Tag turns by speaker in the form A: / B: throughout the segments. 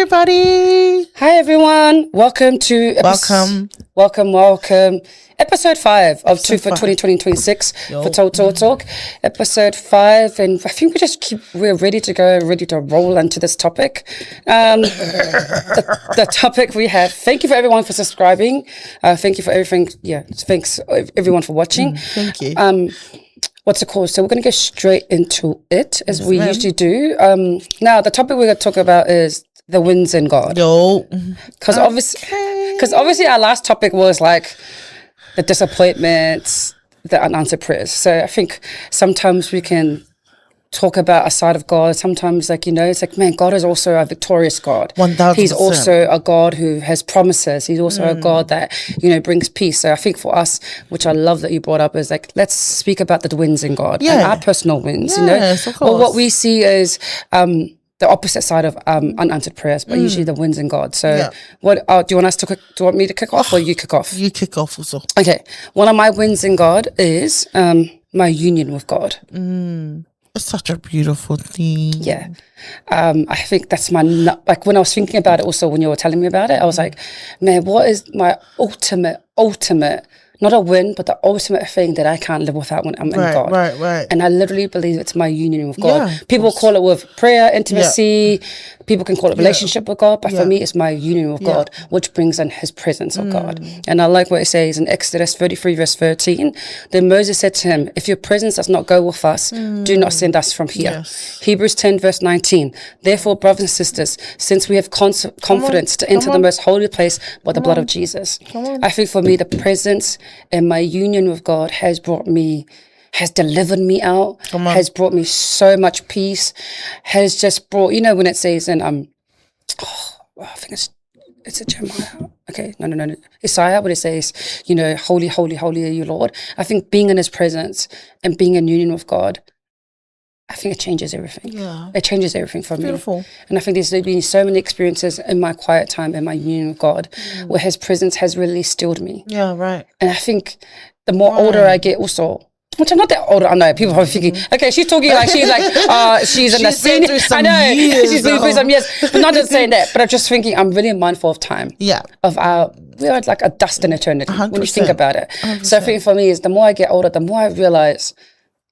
A: everybody.
B: Hi, everyone. Welcome to welcome. Episode 5 of 2 for 2026 for Talk. Episode 5, and I think we're ready to go, ready to roll into this topic. The topic we have. Thank you for everyone for subscribing. Thank you for everything. Yeah, thanks everyone for watching.
A: Thank you.
B: What's it called? So we're going to go straight into it as we usually do. Now, the topic we're going to talk about is the wins in God. Because obviously our last topic was like the disappointments, the unanswered prayers. So I think sometimes we can talk about a side of God. Sometimes, it's like, man, God is also a victorious God.
A: 1000%.
B: He's also a God who has promises. He's also a God that, brings peace. So I think for us, which I love that you brought up, is like, let's speak about the wins in God and our personal wins,
A: Yes, of course.
B: Well, what we see is the opposite side of unanswered prayers, but usually the wins in God. So what do you want me to kick off or you kick off?
A: You kick off also.
B: Okay. One of my wins in God is my union with God.
A: It's such a beautiful thing.
B: Yeah. I think that's when I was thinking about it also when you were telling me about it, I was like, man, what is my ultimate, not a win, but the ultimate thing that I can't live without when I'm in God.
A: Right.
B: And I literally believe it's my union with God.
A: Yeah,
B: People call it with prayer, intimacy. People can call it relationship with God. But for me, it's my union with God, which brings in his presence of God. And I like what it says in Exodus 33, verse 13. Then Moses said to him, if your presence does not go with us, do not send us from here.
A: Yes.
B: Hebrews 10, verse 19. Therefore, brothers and sisters, since we have confidence to enter the most holy place by the blood of Jesus. I think for me, the presence and my union with God has delivered me out, has brought me so much peace, has just brought, when it says in, I think it's a Jeremiah. Okay, no. Isaiah, what it says, holy, holy, holy are you, Lord. I think being in his presence and being in union with God, I think it changes everything.
A: Yeah.
B: It changes everything for me.
A: Beautiful.
B: And I think there's been so many experiences in my quiet time, in my union with God, where his presence has really stilled me.
A: Yeah, right.
B: And I think the more older I get also, which I'm not that older, I know, people are thinking, okay, she's talking like she's in the scene. I know, she's been through some years. But not just saying that, but I'm just thinking I'm really mindful of time.
A: Yeah.
B: We are like a dust in eternity
A: 100%.
B: when you think about it.
A: 100%.
B: So I think for me is the more I get older, the more I realize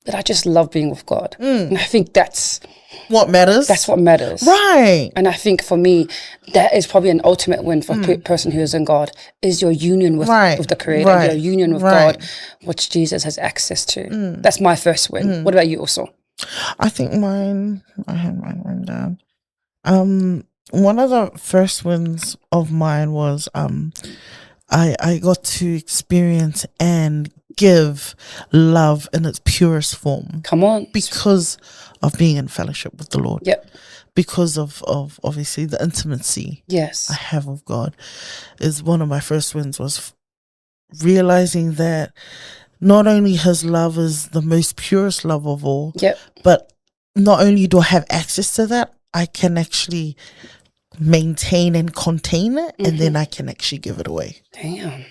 B: that I just love being with God. And I think that's
A: what matters.
B: That's what matters.
A: Right.
B: And I think for me, that is probably an ultimate win for a person who is in God, is your union with the Creator, your union with God, which Jesus has access to. That's my first win. What about you also?
A: I think I had mine written down. One of the first wins of mine was I got to experience and give love in its purest form.
B: Come on.
A: Because of being in fellowship with the Lord.
B: Yep.
A: Because of obviously the intimacy I have with God. Is one of my first wins was realizing that not only his love is the most purest love of all, but not only do I have access to that, I can actually maintain and contain it, and then I can actually give it away.
B: Damn.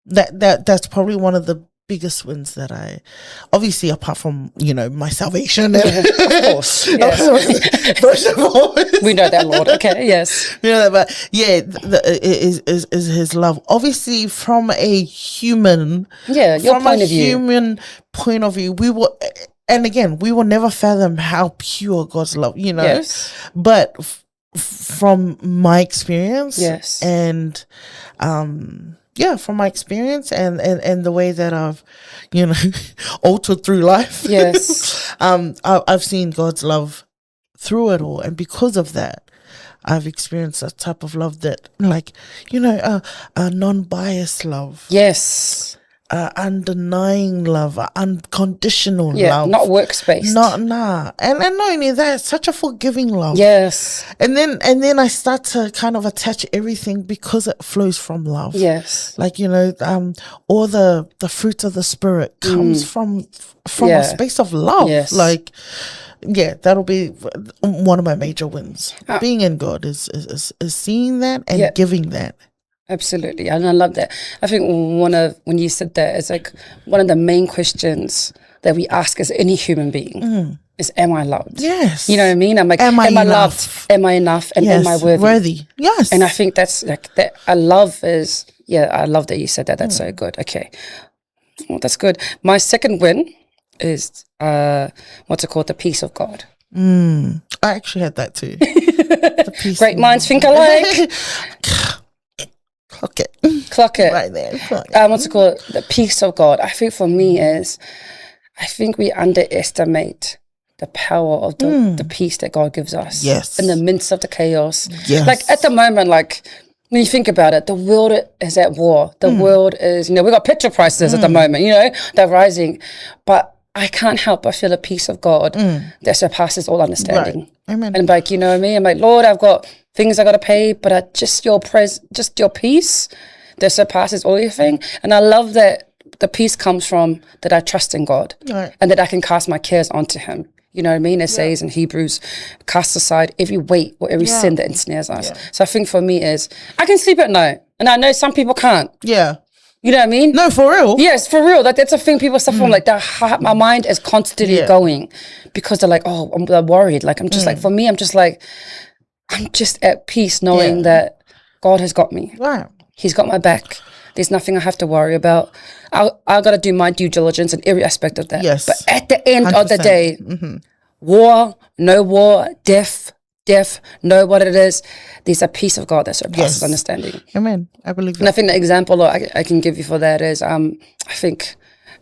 A: That's probably one of the biggest wins that I, obviously apart from my salvation, of
B: course, yes.
A: First of all,
B: we know that, Lord. Okay, yes,
A: but is his love. Obviously, from a human, human point of view, we will. And again, we will never fathom how pure God's love, but from my experience, and from my experience and the way that I've, altered through life, I've seen God's love through it all, and because of that, I've experienced a type of love that, a non-biased love, undenying love, unconditional love,
B: not works-based,
A: and not only that, such a forgiving love, and then I start to kind of attach everything because it flows from love, all the fruit of the Spirit comes from a space of love, that'll be one of my major wins. Being in God is seeing that and giving that.
B: Absolutely, and I love that. I think when you said that, it's like one of the main questions that we ask as any human being is, am I loved?
A: Yes.
B: You know what I mean? I'm like, am I loved? Am I enough? And am I worthy?
A: Yes.
B: And I think that's like that. I love that you said that. That's so good. Okay. Well, that's good. My second win is, what's it called? The peace of God.
A: I actually had that too. The peace.
B: Great minds think alike. Clock it.
A: Right there.
B: What's it called? The peace of God. I think for me is, I think we underestimate the power of the peace that God gives us.
A: Yes.
B: In the midst of the chaos.
A: Yes.
B: Like at the moment, like when you think about it, the world is at war. The world is, we got petrol prices at the moment, they're rising. But I can't help but feel a peace of God that surpasses all understanding.
A: Right. Amen.
B: And like, you know what I mean? I'm like, Lord, I've got things I got to pay, but just your peace that surpasses all everything. And I love that the peace comes from that I trust in God,
A: right,
B: and that I can cast my cares onto him. You know what I mean? It says in Hebrews, cast aside every weight or every sin that ensnares us. Yeah. So I think for me is, I can sleep at night. And I know some people can't.
A: Yeah.
B: You know what I mean?
A: No, for real.
B: Yes, for real. Like that's a thing people suffer from. Like my mind is constantly going because they're like, oh, they're worried. Like I'm just like, for me, I'm just at peace knowing that God has got me.
A: Right.
B: He's got my back. There's nothing I have to worry about. I got to do my due diligence in every aspect of that.
A: Yes.
B: But at the end 100%. Of the day, war, no war, death, know what it is. There's a peace of God that surpasses understanding.
A: Amen. I believe that.
B: And I think the example I can give you for that is, I think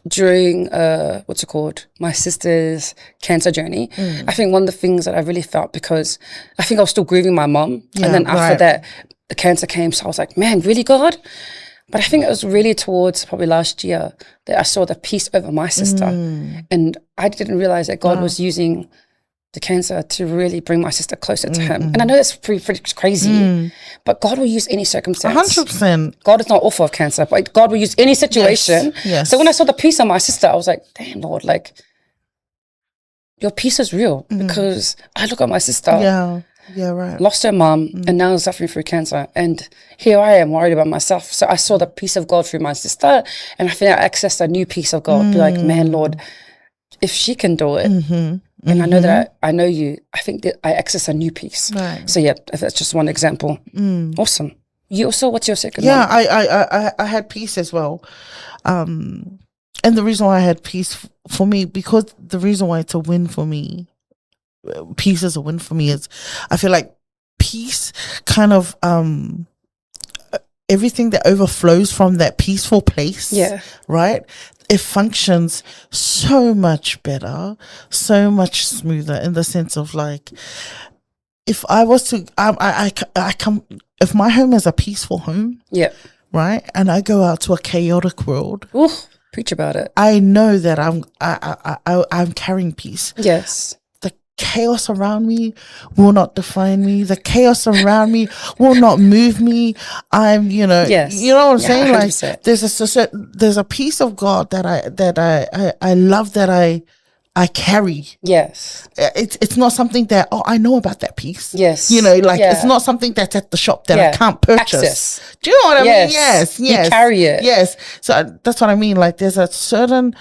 B: during, my sister's cancer journey, I think one of the things that I really felt, because I think I was still grieving my mom. And then after that, the cancer came. So I was like, man, really, God? But I think it was really towards probably last year that I saw the peace over my sister. And I didn't realize that God was using the cancer to really bring my sister closer to him. And I know that's pretty crazy, but God will use any circumstance.
A: 100%.
B: God is not awful of cancer, but God will use any situation.
A: Yes.
B: So when I saw the peace on my sister, I was like, damn, Lord, like, your peace is real. Because I look at my sister.
A: Yeah, right.
B: Lost her mom and now is suffering through cancer. And here I am worried about myself. So I saw the peace of God through my sister, and I think I accessed a new peace of God. Be like, man, Lord, if she can do it, and I know that I know you, I think that I access a new peace.
A: Right.
B: So yeah, that's just one example. Awesome. You also, what's your second one?
A: Yeah, I had peace as well. And the reason why I had peace for me, because the reason why it's a win for me, peace is a win for me, is I feel like peace kind of everything that overflows from that peaceful place, right, it functions so much better, so much smoother, in the sense of like, if I was to I come, if my home is a peaceful home, right, and I go out to a chaotic world,
B: preach about it,
A: I know that I'm carrying peace.
B: Yes.
A: Chaos around me will not define me. The chaos around me will not move me. I'm, you know what I'm saying? 100%. Like there's a piece of God that I love, that I carry.
B: Yes.
A: It's not something that, I know about that piece.
B: Yes.
A: It's not something that's at the shop that I can't purchase.
B: Access.
A: Do you know what I mean? Yes.
B: You carry it.
A: Yes. So that's what I mean. Like, there's a certain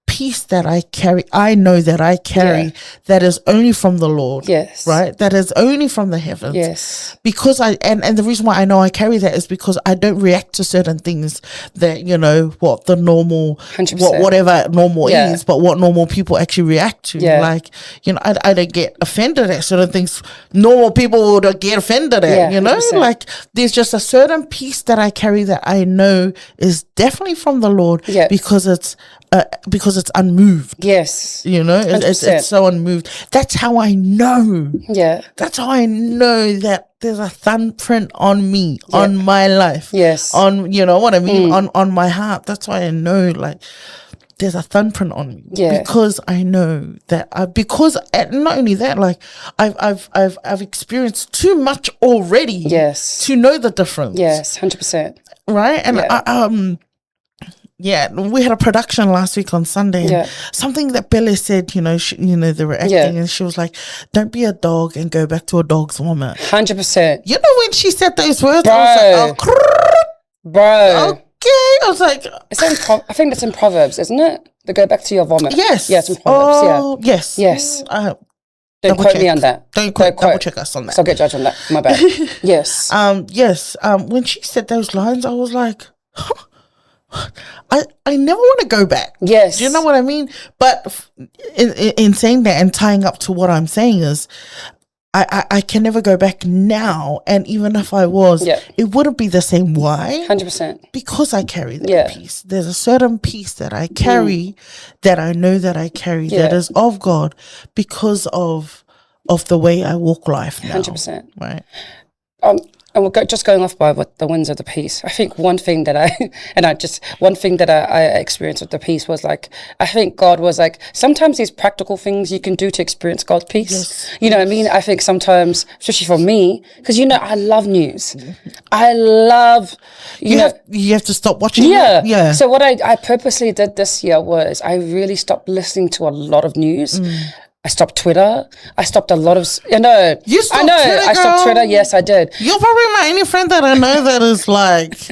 A: peace that I carry, I know that I carry, that is only from the Lord.
B: Yes.
A: Right? That is only from the heavens.
B: Yes.
A: Because and the reason why I know I carry that is because I don't react to certain things that, what the normal,
B: 100%.
A: Whatever normal is, but what normal people actually react to. Like, I don't get offended at certain things normal people would get offended at, 100%. Like, there's just a certain peace that I carry that I know is definitely from the Lord, because it's unmoved.
B: Yes.
A: It's so unmoved. That's how I know.
B: Yeah.
A: That's how I know that there's a thumbprint on me, on my life.
B: Yes.
A: On, you know what I mean? On my heart. That's why I know, like, there's a thumbprint on me. Yeah. Because I know that not only that, like, I've experienced too much already.
B: Yes.
A: To know the difference.
B: Yes, 100%.
A: Right? And we had a production last week on Sunday. And something that Bella said, they were acting, and she was like, "Don't be a dog and go back to a dog's vomit."
B: 100%.
A: You know, when she said those words,
B: bro.
A: I was like,
B: bro.
A: Okay, I was like,
B: I think that's in Proverbs, isn't it? To go back to your vomit.
A: Yes.
B: Yeah, it's in Proverbs.
A: Yes.
B: Yes. Don't
A: Double
B: quote
A: check.
B: me on that.
A: Don't double check us on that.
B: So I'll get judged on that. My bad. Yes.
A: Yes. When she said those lines, I was like, I never want to go back.
B: Yes.
A: Do you know what I mean? But in saying that and tying up to what I'm saying is, I can never go back now. And even if I was, it wouldn't be the same. Why?
B: 100%.
A: Because I carry that peace. There's a certain peace that I carry that I know that I carry that is of God because of the way I walk life now.
B: 100%.
A: Right.
B: And we're just going off by what the winds of the peace. I think one thing that I experienced with the peace was like, I think God was like, sometimes these practical things you can do to experience God's peace.
A: Yes.
B: You know what I mean? I think sometimes, especially for me, because I love news. I love, you
A: have to stop watching.
B: Yeah.
A: It. Yeah.
B: So what I purposely did this year was I really stopped listening to a lot of news. I stopped Twitter. I stopped a lot of,
A: You stopped Twitter,
B: I stopped Twitter. Yes, I did.
A: You're probably my only friend that I know that is like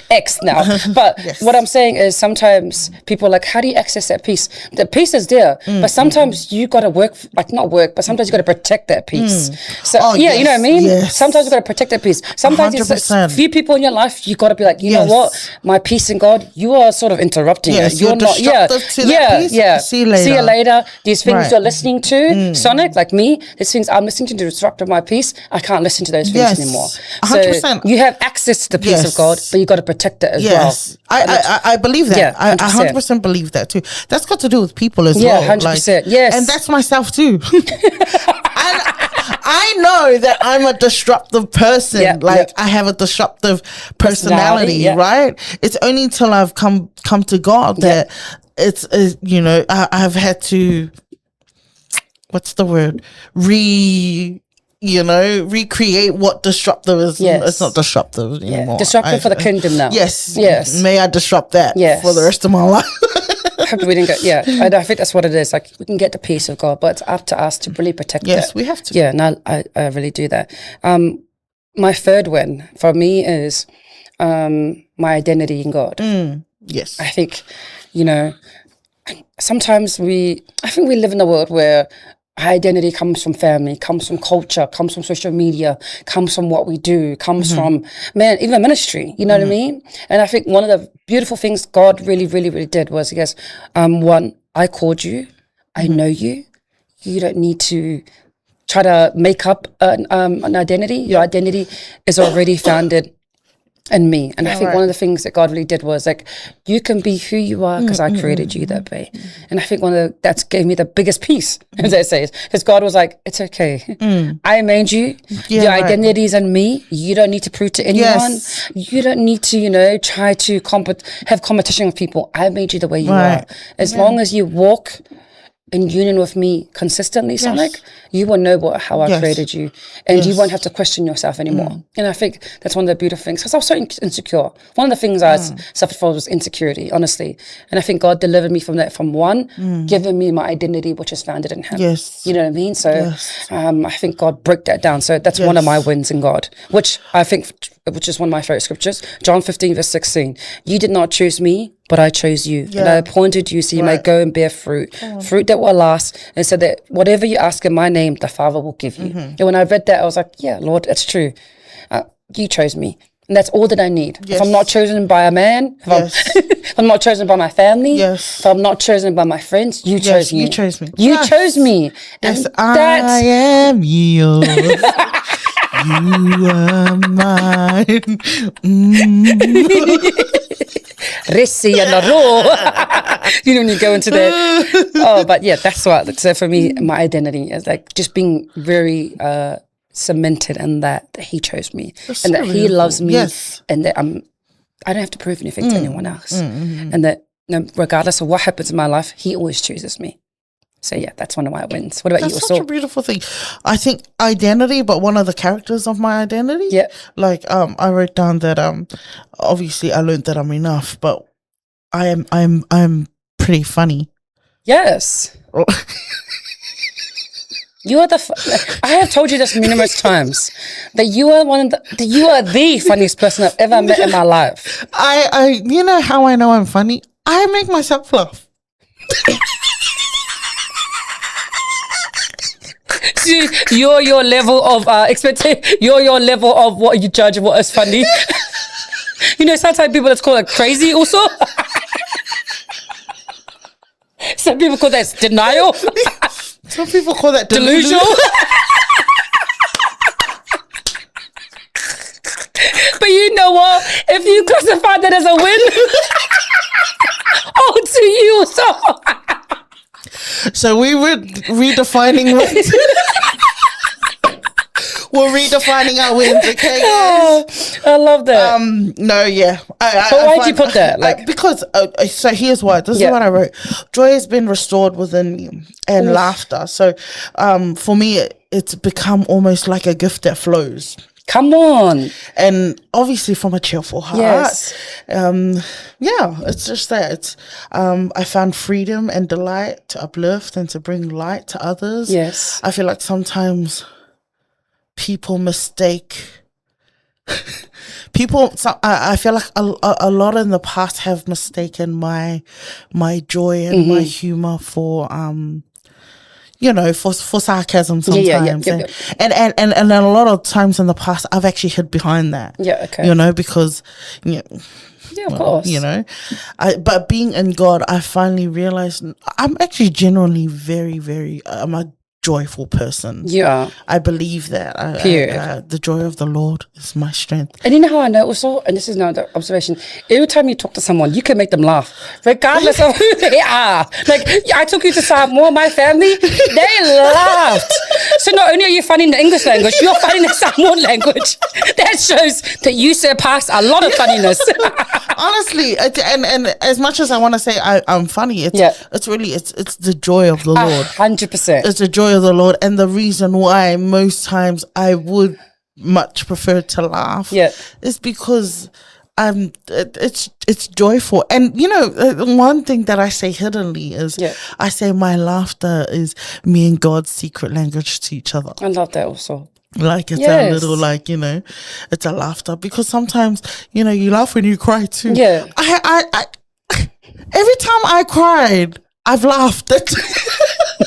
B: X now. But what I'm saying is sometimes people are like, how do you access that peace? The peace is there, but sometimes you got to but sometimes you got to protect that peace. So you know what I mean?
A: Yes.
B: Sometimes you got to protect that peace. Sometimes it's a few people in your life, you got to be like, you know what? My peace in God, you are sort of interrupting it.
A: You're not, disruptive to that peace.
B: Yeah.
A: See you later.
B: These things you're listening to, Sonic, like me, these things I'm listening to disrupt my peace. I can't listen to those things anymore.
A: 100%.
B: So you have access to the peace of God, but you got to protect it as well.
A: I believe that.
B: Yeah,
A: I 100% believe that too. That's got to do with people as well.
B: 100%. Yes.
A: And that's myself too. I know that I'm a disruptive person. I have a disruptive personality, right? It's only until I've come to God that it's I've had to, what's the word? Recreate what disruptive is. It's not disruptive anymore.
B: Disruptive for the kingdom now.
A: Yes. May I disrupt that for the rest of my life?
B: Hope we didn't get, I think that's what it is. Like, we can get the peace of God, but it's up to us to really protect it.
A: Yes, we have to.
B: Yeah, no, I really do that. My third win for me is my identity in God.
A: Yes.
B: I think, sometimes I think we live in a world where our identity comes from family, comes from culture, comes from social media, comes from what we do, comes from, even ministry, you know what I mean? And I think one of the beautiful things God really, really, really did was, he goes, one, I called you, I know you, you don't need to try to make up an identity. Your identity is already founded in me. And I think one of the things that God really did was like, you can be who you are because I created you that way. And I think that gave me the biggest peace, as I say, because God was like, it's okay. I made you. Your identity is in me. You don't need to prove to anyone. You don't need to, try to have competition with people. I made you the way you are. As long as you walk in union with me consistently, Sonic, you will know how I created you, and you won't have to question yourself anymore. And I think that's one of the beautiful things, because I was so insecure. One of the things I suffered from was insecurity, honestly. And I think God delivered me from that, from giving me my identity, which is founded in Him.
A: Yes.
B: You know what I mean? So I think God broke that down. So that's one of my wins in God, which is one of my favorite scriptures. John 15 verse 16. You did not choose me, but I chose you. And I appointed you so you may go and bear fruit. Fruit that will last. And so that whatever you ask in my name, the Father will give you. And when I read that, I was like, yeah, Lord, that's true. You chose me. And that's all that I need. If I'm not chosen by a man, if I'm not chosen by my family, if I'm not chosen by my friends, you chose me.
A: You chose me.
B: You chose me.
A: Yes, I am yours. You are mine.
B: Rissi and when you go into that. Oh, but yeah, that's what. So for me, my identity is like just being very cemented in that He chose me, and that He loves me, and that I don't have to prove anything to anyone else, and that regardless of what happens in my life, He always chooses me. So yeah, that's one of my wins. What about you?
A: That's such a beautiful thing. I think identity, but one of the characters of my identity.
B: Yeah.
A: Like I wrote down that obviously I learned that I'm enough, but I'm pretty funny.
B: Yes. You are I have told you this numerous times that you are you are the funniest person I've ever met in my life.
A: You know how I know I'm funny? I make myself laugh.
B: See, you're your level of expectation. You're your level of what you judge what is funny. You know, sometimes people that's called crazy also. Some people call that denial.
A: Some people call that
B: delusional. But you know what? If you classify that as a win, to you so.
A: So we were redefining wins. We're redefining our wins, okay?
B: Oh, I love that.
A: No, yeah.
B: But why'd you put that? Like,
A: because so here's why. This is what I wrote. Joy has been restored within me, and laughter. So, for me, it's become almost like a gift that flows.
B: Come on.
A: And obviously from a cheerful heart.
B: Yes.
A: It's just that. It's I found freedom and delight to uplift and to bring light to others.
B: Yes.
A: I feel like sometimes people mistake I feel like a lot in the past have mistaken my joy and my humor for for sarcasm sometimes. And a lot of times in the past I've actually hid behind that.
B: Yeah, okay.
A: Because
B: of course.
A: But being in God, I finally realized I'm actually generally very, very I'm a joyful person.
B: Yeah.
A: I believe that. The joy of the Lord is my strength.
B: And you know how I know also, and this is another observation, every time you talk to someone, you can make them laugh, regardless of who they are. Like, I took you to Samoa, my family, they laughed. So not only are you funny in the English language, you're funny in the Samoan language. That shows that you surpass a lot of funniness.
A: Honestly, and as much as I want to say I'm funny, it's really the joy of the Lord.
B: 100%.
A: It's the joy of the Lord, and the reason why most times I would much prefer to laugh is because it's joyful. And one thing that I say hiddenly is I say my laughter is me and God's secret language to each other.
B: I love that also.
A: Like it's a little it's a laughter, because sometimes you laugh when you cry too. I every time I cried I've laughed.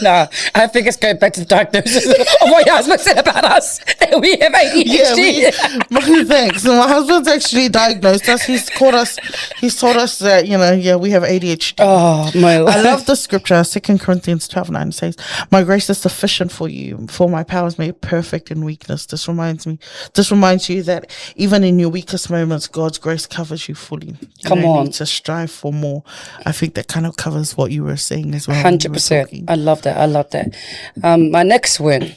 B: Nah, I think it's going back to the diagnosis of what your husband said about us, that we have ADHD.
A: Thanks. My husband's actually diagnosed us. He's told us that, we have ADHD.
B: Oh, my life.
A: I love the scripture, 2 Corinthians 12:9 says, "My grace is sufficient for you, for my power is made perfect in weakness." This reminds you that even in your weakest moments, God's grace covers you fully. You don't need to strive for more. I think that kind of covers what you were saying as well.
B: 100%. I love that. My next win,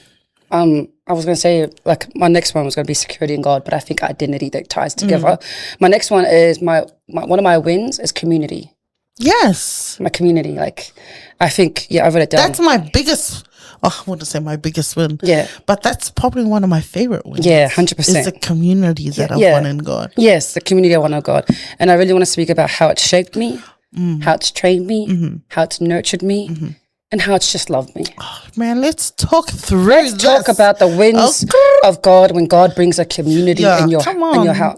B: I was going to say, my next one was going to be security in God, but I think identity that ties together. My next one is one of my wins is community.
A: Yes.
B: My community. I think, I wrote it down.
A: That's my biggest, I want to say my biggest win.
B: Yeah.
A: But that's probably one of my favorite wins.
B: Yeah, 100%.
A: It's the community that I've won in God.
B: Yes, the community I won in God. And I really want to speak about how it shaped me, how it's trained me, how it's nurtured me, and how it's just loved me.
A: Oh, man, let's talk through
B: Let's talk about the wins of God when God brings a community in your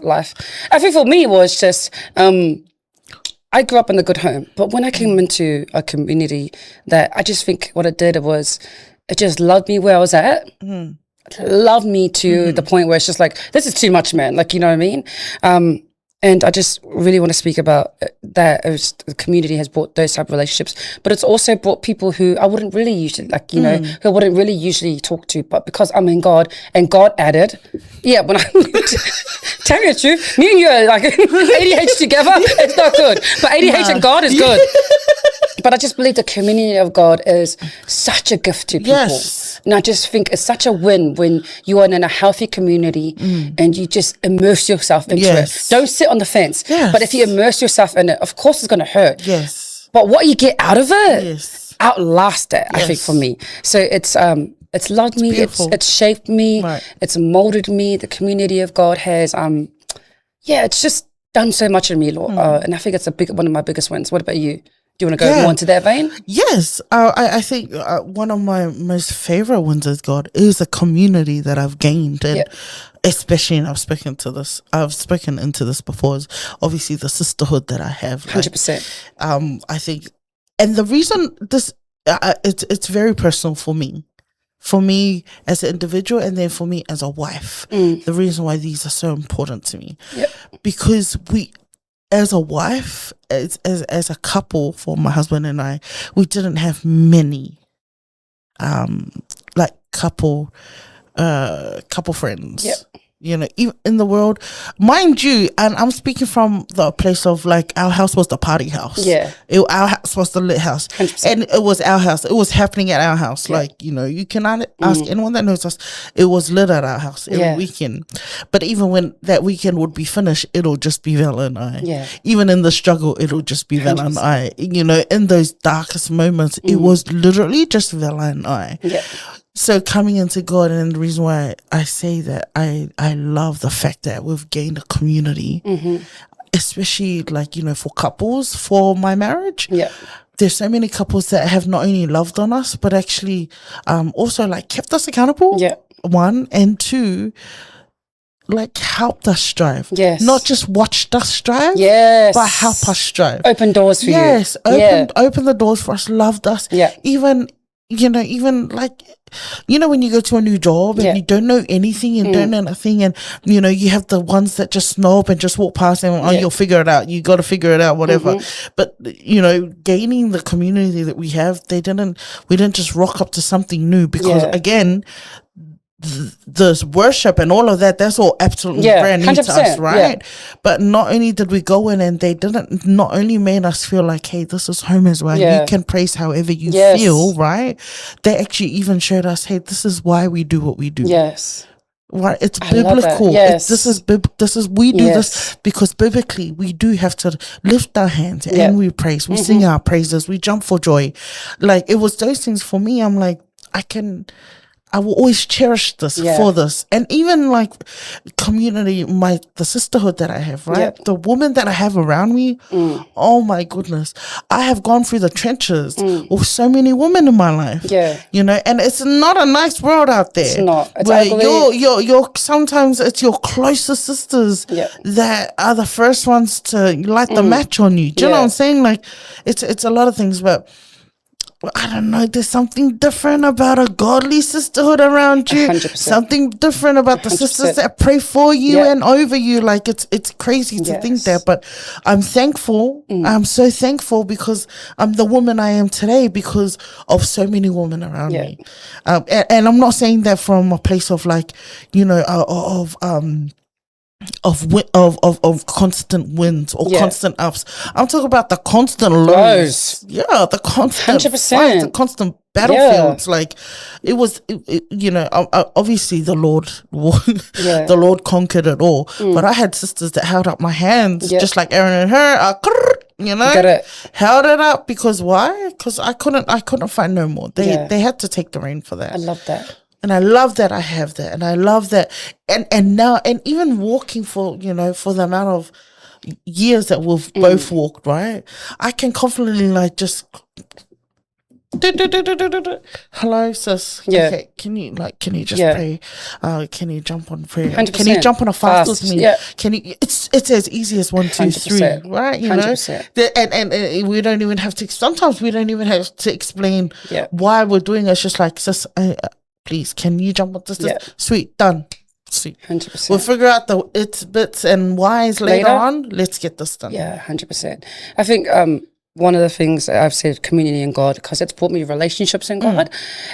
B: life. I think for me it was just, I grew up in a good home, but when I came into a community that I just think what it did was it just loved me where I was at. Loved me to the point where it's just like, this is too much, man. You know what I mean? And I just really want to speak about that. The community has brought those type of relationships, but it's also brought people who I wouldn't really usually, who I wouldn't really usually talk to, but because I'm in God and God added, when I tell you the truth, me and you are ADH together, it's not good, but ADH and God is good. But I just believe the community of God is such a gift to people.
A: Yes.
B: And I just think it's such a win when you are in a healthy community and you just immerse yourself into it. Don't sit on the fence.
A: Yes.
B: But if you immerse yourself in it, of course it's going to hurt.
A: Yes.
B: But what you get out of it, outlast it, I think, for me. So it's loved me, it's shaped me, it's molded me. The community of God has, it's just done so much in me, Lord. And I think it's one of my biggest wins. What about you? Do you want to go more into that vein?
A: Yes. I think one of my most favorite ones is God is a community that I've gained. And especially, and I've spoken into this before, is obviously the sisterhood that I have.
B: 100%.
A: I think, and the reason this, it's very personal for me. For me as an individual, and then for me as a wife. The reason why these are so important to me. Because as a wife, as a couple, for my husband and I, we didn't have many couple friends. You know, even in the world, mind you, and I'm speaking from the place of like, our house was the party house. Our house was the lit house.
B: 100%.
A: And it was our house. It was happening at our house. Like, you know, you cannot ask anyone that knows us. It was lit at our house every weekend. But even when that weekend would be finished, it'll just be Vela and I. Even in the struggle, it'll just be Vela and I. You know, in those darkest moments, it was literally just Vela and I. So coming into God, and the reason why I say that I love the fact that we've gained a community, especially like, you know, for couples, for my marriage. There's so many couples that have not only loved on us, but actually also like kept us accountable. One, and two, like helped us strive. Not just watched us strive. But help us strive.
B: Open doors for you.
A: Open the doors for us, loved us. Even, you know, even like, you know, when you go to a new job and you don't know anything and don't know nothing, and you know, you have the ones that just snob and just walk past and you'll figure it out, you got to figure it out, whatever. But you know, gaining the community that we have, we didn't just rock up to something new, because again, the worship and all of that, that's all absolutely brand new to us, right? But not only did we go in, and they not only made us feel like, hey, this is home as well, you can praise however you feel, right? They actually even showed us, hey, this is why we do what we do. Right, it's biblical. We do this because biblically we do have to lift our hands and we praise, we sing our praises, we jump for joy. Like, it was those things for me. I'm like, I will always cherish this for this. And even like community, the sisterhood that I have, right? The woman that I have around me, oh my goodness. I have gone through the trenches with so many women in my life. You know, and it's not a nice world out there.
B: It's not. It's
A: where
B: ugly.
A: you're sometimes it's your closest sisters that are the first ones to light the match on you. Do you know what I'm saying? Like, it's a lot of things, but I don't know, there's something different about a godly sisterhood around you.
B: 100%.
A: Something different about the 100%. Sisters that pray for you and over you. Like, it's crazy to think that, but I'm thankful. I'm so thankful because I'm the woman I am today because of so many women around me. And I'm not saying that from a place of like, you know, of constant wins or constant ups. I'm talking about the constant lows. The constant
B: 100%.
A: fights, the constant battlefields. Like, it was, you know, obviously the Lord, the Lord conquered it all. But I had sisters that held up my hands, just like Aaron and her. You know, held it up because why? Because I couldn't find no more. They had to take the reign for that.
B: I love that.
A: And I love that I have that. And I love that. And now, and even walking for the amount of years that we've both walked, right? I can confidently like just, hello, sis. Okay, can you just pray? Can you jump on prayer?
B: 100%.
A: Can you jump on a fast with me? Can you? It's as easy as 1, 2, 3, right? You
B: 100%.
A: know, and we don't even have to. Sometimes we don't even have to explain why we're doing it. It's just like, sis, please, can you jump on this? Sweet, done. Sweet.
B: 100%.
A: We'll figure out the its, bits, and whys later on. Let's get this done.
B: 100%. I think one of the things that I've said, community in God, because it's brought me relationships in God.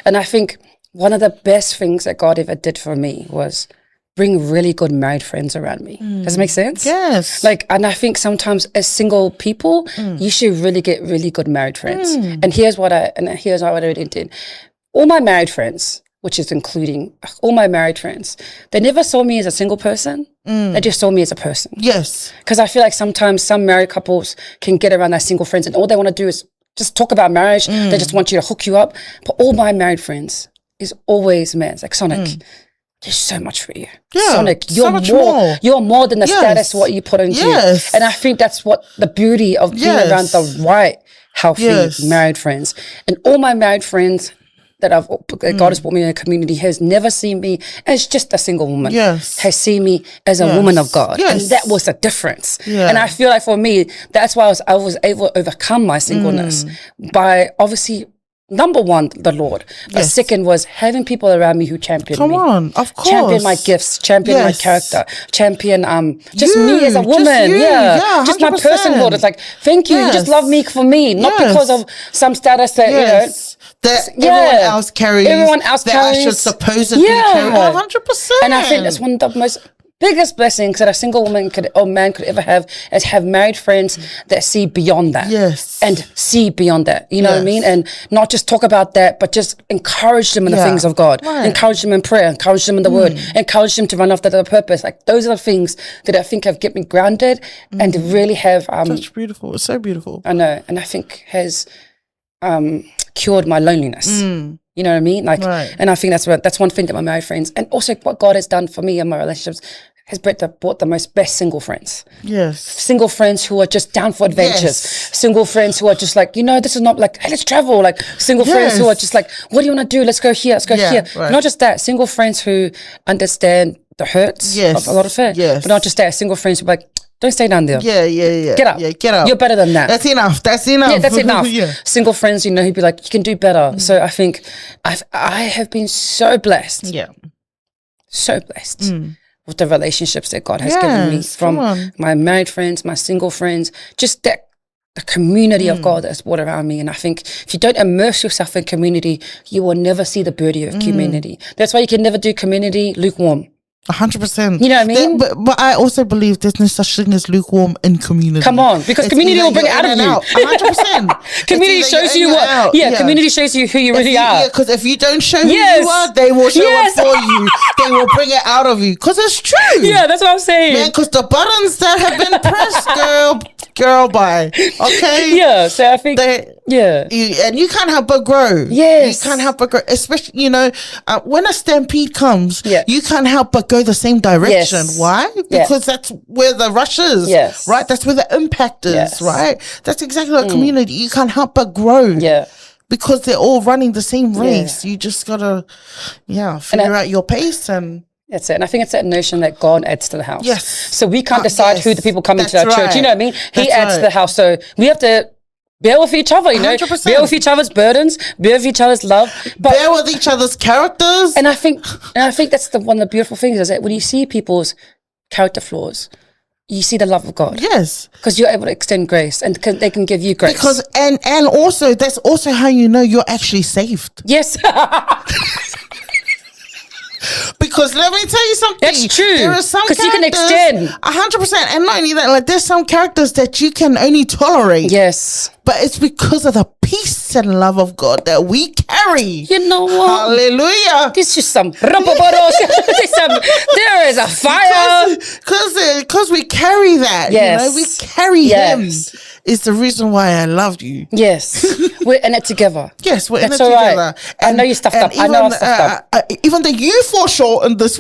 B: And I think one of the best things that God ever did for me was bring really good married friends around me. Does it make sense?
A: Yes.
B: Like, and I think sometimes as single people, you should really get really good married friends. And here's what I really did. All my married friends, which is including all my married friends, they never saw me as a single person. They just saw me as a person.
A: Yes.
B: Because I feel like sometimes some married couples can get around their single friends and all they want to do is just talk about marriage. They just want you to hook you up. But all my married friends is always, man, it's like, Sonic, there's so much for you. Sonic, you're you're more than the status what you put into you. And I think that's what the beauty of being around the right healthy married friends. And all my married friends that God has brought me in a community has never seen me as just a single woman.
A: Yes.
B: Has seen me as a woman of God. Yes. And that was the difference. Yeah. And I feel like for me, that's why I was able to overcome my singleness by obviously, number one, the Lord. But second was having people around me who championed me.
A: Come on, of course.
B: Champion my gifts, champion my character, champion just me as a woman. Just my personhood. It's like, thank you. You just love me for me, not because of some status that, you know,
A: that everyone else carries. That I should supposedly carry. 100%.
B: And I think that's one of the most biggest blessings that a single woman or man could ever have, is have married friends that see beyond that. And see beyond that. You know what I mean? And not just talk about that, but just encourage them in the things of God. Encourage them in prayer, encourage them in the word, encourage them to run after their purpose. Like, those are the things that I think have kept me grounded and really have
A: such beautiful. It's so beautiful.
B: I know. And I think has cured my loneliness. You know what I mean? Like, and I think that's one thing that my married friends, and also what God has done for me in my relationships, has brought the most best single friends. Single friends who are just down for adventures. Single friends who are just like, you know, this is not like, hey, let's travel. Like, single friends who are just like, what do you want to do? Let's go here. Let's go here. Not just that. Single friends who understand the hurts of a lot of it. But not just that. Single friends who are like, don't stay down there. Get up.
A: Get up.
B: You're better than that.
A: That's enough.
B: Yeah, that's enough. Single friends, you know, who'd be like, you can do better. So I think I have been so blessed. So blessed with the relationships that God has given me, from my married friends, my single friends, just that the community of God that's brought around me. And I think if you don't immerse yourself in community, you will never see the beauty of community. That's why you can never do community lukewarm.
A: 100%.
B: You know what I mean?
A: But I also believe there's no such thing as lukewarm in community.
B: Come on, because community will bring it out of you.
A: 100%.
B: Community shows you what. Community shows you who you really are.
A: Because if you don't show who you are, they will show up for you. They will bring it out of you. Because it's true.
B: Yeah, that's what I'm saying.
A: Man, because the buttons that have been pressed, girl, bye. Okay.
B: Yeah. So I think.
A: And you can't help but grow. You can't help but grow. Especially, you know, when a stampede comes, you can't help but go the same direction. Why? Because that's where the rush is. Right? That's where the impact is. Right? That's exactly like community. You can't help but grow. Because they're all running the same race. You just gotta figure out your pace. And
B: that's it. And I think it's that notion that God adds to the house. So we can't decide who the people come into our church. You know what I mean? He adds to the house. So we have to bear with each other, you know, 100%. Bear with each other's burdens, bear with each other's love,
A: but bear with each other's characters.
B: And I think that's one of the beautiful things, is that when you see people's character flaws, you see the love of God. Because you're able to extend grace, and they can give you grace.
A: Because and also that's also how you know you're actually saved. Because let me tell you something.
B: That's true.
A: There are some characters,
B: you can extend
A: 100%, and not only that, like, there's some characters that you can only tolerate. But it's because of the peace and love of God that we carry.
B: You know what?
A: Hallelujah.
B: This is some there is a fire.
A: Because we carry that. You know, we carry him. Is the reason why I loved you.
B: We're in it together.
A: We're in it together.
B: I know you stuffed up. I know I stuffed up.
A: Even though you fall short in this,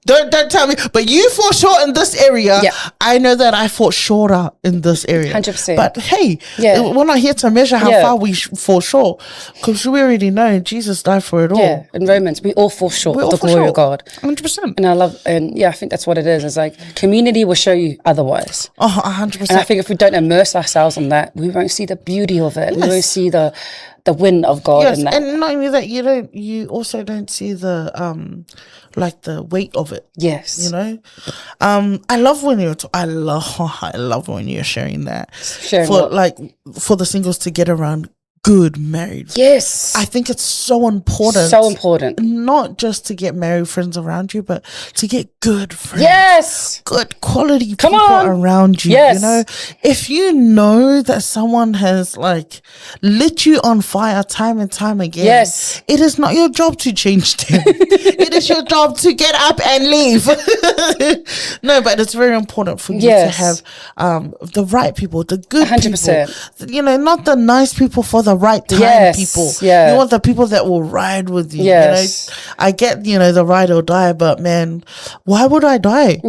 A: don't tell me, but you fall short in this area. I know that I fall shorter in this area.
B: 100%.
A: But hey, we're not here to measure how far we fall short, because we already know Jesus died for it all.
B: In Romans, we all fall short of the glory of God.
A: 100%.
B: And I think that's what it is. It's like community will show you otherwise.
A: 100%.
B: And I think if we don't immerse ourselves in that, we won't see the beauty of it. We won't see the win of God in that.
A: And not only that, you also don't see the like the weight of it. You know, I love when I love when you're sharing that. For the singles to get around good married.
B: I
A: think it's so important. Not just to get married friends around you, but to get good friends. Good quality people around you. You know, if you know that someone has like lit you on fire time and time again, it is not your job to change them. It is your job to get up and leave. No, but it's very important for you to have the right people, the good 100%. People. You know, not the nice people for the right time people. You want the people that will ride with you. You know, I get, the ride or die, but man, why would I die?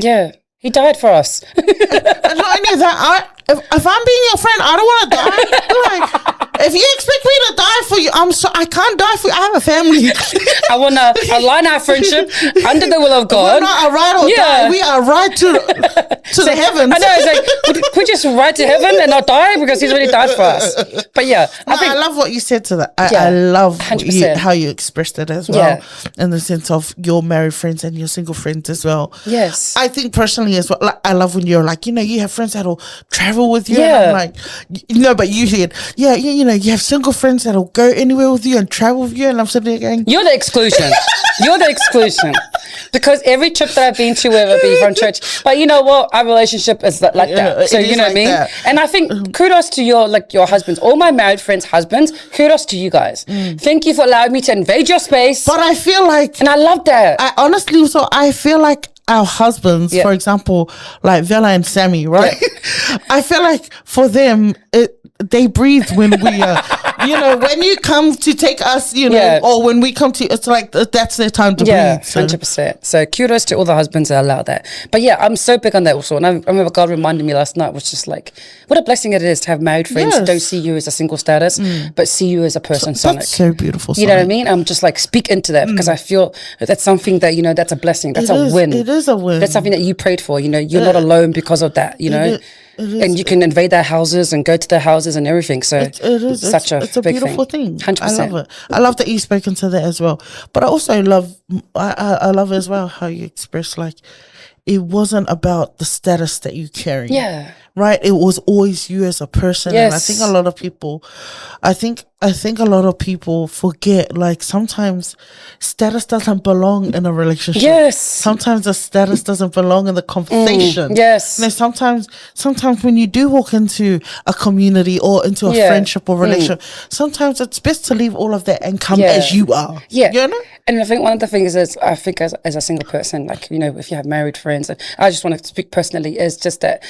B: He died for us.
A: And not only that, if I'm being your friend, I don't want to die. Like, if you expect me to die for you, I can't die for you. I have a family.
B: I want to align our friendship under the will of God.
A: We're not a ride or die. We are right to the heavens.
B: I know, it's like, we just ride to heaven and not die because he's already died for us. But yeah.
A: I love what you said to that. I love how you expressed it as well. In the sense of your married friends and your single friends as well.
B: Yes.
A: I think personally as well, like, I love when you're like, you have friends that'll travel with you. Yeah. And I'm like, but you said, you have single friends that'll go anywhere with you and travel with you. And I'm sitting there going,
B: you're the exclusion. You're the exclusion. Because every trip that I've been to, whether it be from church, but you know what? Our relationship is like that. So you know what I mean? That. And I think kudos to your husbands, all my married friends' husbands, kudos to you guys. Thank you for allowing me to invade your space.
A: But I feel like,
B: and I love that.
A: I feel like our husbands, for example, like Vela and Sammy, right? Yeah. I feel like for them, they breathe when we are, when you come to take us, or when we come to, it's like that's their time to breathe.
B: So. 100%. So kudos to all the husbands that allow that. But yeah, I'm so big on that also. And I remember God reminded me last night, was just like, what a blessing it is to have married friends who don't see you as a single status, but see you as a person, Sonic.
A: That's so beautiful, Sonic.
B: You know what I mean? I'm just like, speak into that because I feel that's something that, that's a blessing. That's a win.
A: It is a win.
B: That's something that you prayed for. You're not alone because of that, and you can invade their houses and go to their houses and everything. So it's a
A: big beautiful thing.
B: 100%.
A: I love it. I love that you've spoken to that as well. But I also love, I love as well how you express like it wasn't about the status that you carry.
B: Yeah.
A: Right? It was always you as a person.
B: Yes.
A: And I think a lot of people, I think a lot of people forget, like sometimes status doesn't belong in a relationship.
B: Yes.
A: Sometimes the status doesn't belong in the conversation.
B: Yes.
A: Sometimes when you do walk into a community or into a friendship or relationship, sometimes it's best to leave all of that and come as you are.
B: Yeah. And I think one of the things is, I think as a single person, like, if you have married friends, and I just want to speak personally, is just that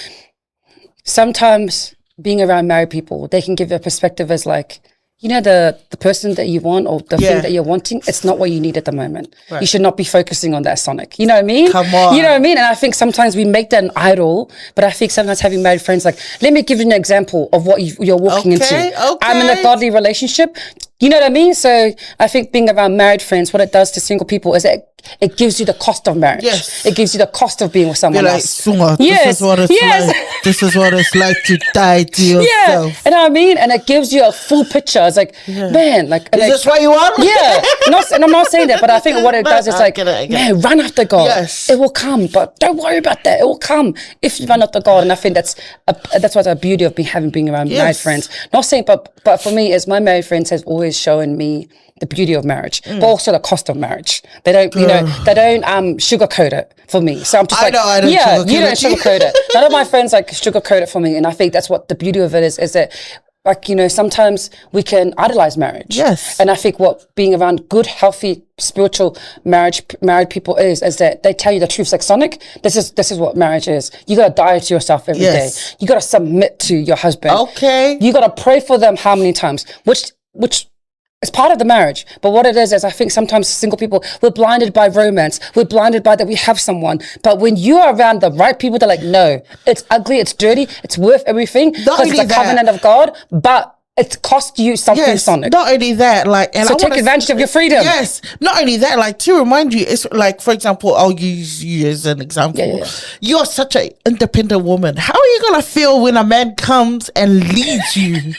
B: sometimes being around married people, they can give you a perspective as like, the person that you want or the thing that you're wanting, it's not what you need at the moment. Right. You should not be focusing on that, Sonic. You know what I mean?
A: Come on.
B: You know what I mean? And I think sometimes we make that an idol, but I think sometimes having married friends, like, let me give you an example of what you're walking into.
A: Okay.
B: I'm in a godly relationship. You know what I mean? So I think being around married friends, what it does to single people is that it gives you the cost of marriage.
A: Yes.
B: It gives you the cost of being with someone else.
A: Sunga, this is what it's like. This is what it's like to die to yourself.
B: Yeah. You know what I mean? And it gives you a full picture. It's like, man, like,
A: is this what you want?
B: Yeah. And I'm not saying that, but I think what it does is like, man, run after God.
A: Yes.
B: It will come, but don't worry about that. It will come if you run after God. And I think that's what's the beauty of being around married friends. Not saying, but for me, as my married friends has always shown me the beauty of marriage, but also the cost of marriage. They don't, they don't sugarcoat it for me. So I'm just
A: I don't
B: you don't sugarcoat it. None of my friends like sugarcoat it for me, and I think that's what the beauty of it is that, like, sometimes we can idolize marriage.
A: Yes.
B: And I think what being around good, healthy, spiritual married people is that they tell you the truth. Like, Sonic, this is what marriage is. You got to die to yourself every day. You got to submit to your husband.
A: Okay.
B: You got to pray for them how many times, which it's part of the marriage. But what it is I think sometimes single people, we're blinded by romance. We're blinded by that we have someone. But when you are around the right people, they're like, no, it's ugly, it's dirty, it's worth everything because it's a covenant of God, but it costs you something, Sonic.
A: Not only that, like, and
B: so take advantage of your freedom.
A: Yes. Not only that, like, to remind you, it's like, for example, I'll use you as an example. Yeah. You're such an independent woman. How are you gonna feel when a man comes and leads you?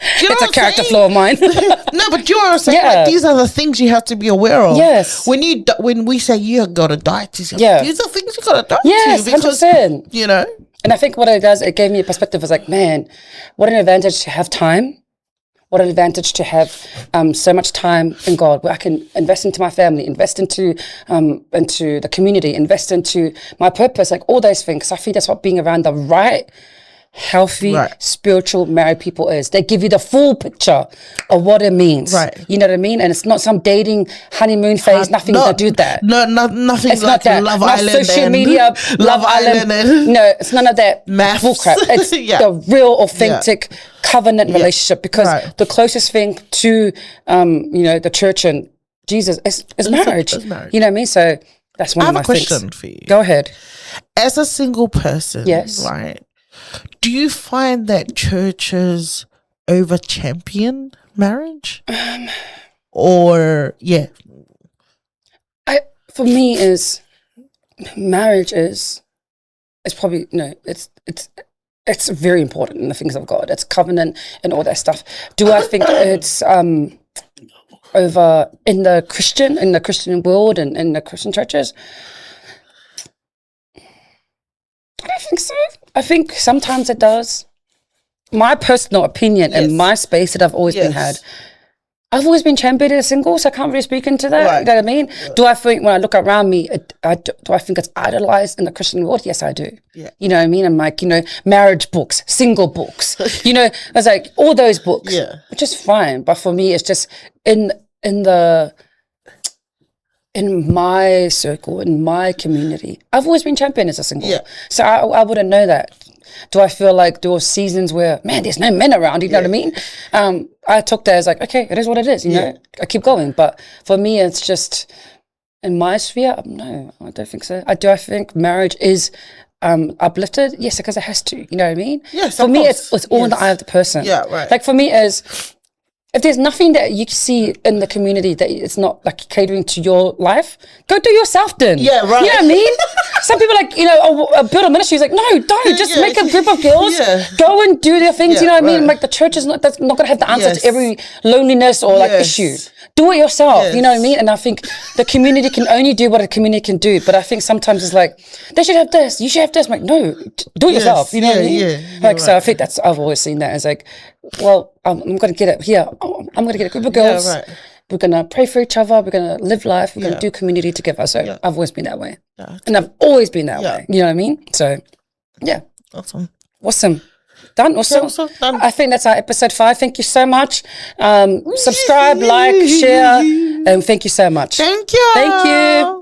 B: It's a character flaw of mine.
A: No, but you know what I'm saying? Like, these are the things you have to be aware of.
B: Yes.
A: When we say you gotta die to yourself, these are things you gotta die to.
B: Yes, 100%. And I think what it does, it gave me a perspective. It's like, man, what an advantage to have time. What an advantage to have so much time in God, where I can invest into my family, invest into the community, invest into my purpose, like all those things. I think that's what being around the right, healthy, spiritual married people is. They give you the full picture of what it means. Right. You know what I mean? And it's not some dating honeymoon phase, nothing to do that.
A: No, nothing
B: it's
A: like
B: not that.
A: Love
B: not
A: Island.
B: Social media, Love Island. No, it's none of that bullcrap. It's the real, authentic covenant relationship, because the closest thing to, the church and Jesus is marriage. You know what I mean? So That's one of my things. I have a question
A: for you.
B: Go ahead.
A: As a single person,
B: yes,
A: right? Do you find that churches over champion marriage? Or
B: for me is marriage is probably it's very important in the things of God. It's covenant and all that stuff. Do I think it's over in the Christian world and in the Christian churches? I don't think so. I think sometimes it does. My personal opinion and my space that I've always been had. I've always been championed as single, so I can't really speak into that. Right. You know what I mean? Yeah. Do I think when I look around me, do I think it's idolized in the Christian world? Yes, I do.
A: Yeah.
B: You know what I mean? I'm like, marriage books, single books. I was like, all those books, which is fine. But for me, it's just in my circle, in my community, I've always been championed as a single. Yeah. So I wouldn't know that. Do I feel like there were seasons where, man, there's no men around, you know what I mean? I took that as like, okay, it is what it is, you know? I keep going. But for me, it's just, in my sphere, no, I don't think so. I think marriage is uplifted? Yes, because it has to, you know what I mean?
A: Yes,
B: for me, it's all in the eye of the person.
A: Yeah, right.
B: Like for me, if there's nothing that you can see in the community that it's not like catering to your life, go do yourself then.
A: Yeah, right.
B: You know what I mean? Some people build a ministry. It's like, no, don't. Just make a group of girls. Yeah. Go and do their things. You know what I mean? Like the church that's not going to have the answer to every loneliness or issue. Do it yourself. You know what I mean? And I think the community can only do what a community can do. But I think sometimes it's like, they should have this. You should have this. I'm like, no, do it yourself. You know what I mean? Yeah. So I think I've always seen that as like, well, I'm going to get it here. I'm going to get a group of girls. Yeah, right. We're going to pray for each other. We're going to live life. We're going to do community together. So I've always been that way. Yeah. And I've always been that way. You know what I mean? So, yeah.
A: Awesome.
B: Done. Awesome. Done. I think that's our episode 5. Thank you so much. Subscribe, like, share, and thank you so much.
A: Thank you.